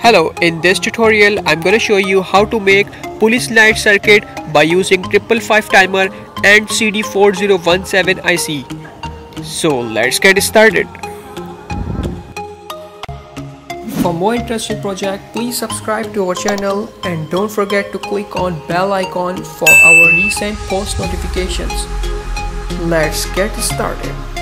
Hello, in this tutorial I'm gonna show you how to make police light circuit by using 555 timer and CD4017 IC. So let's get started. For more interesting project, please subscribe to our channel and don't forget to click on bell icon for our recent post notifications. Let's get started.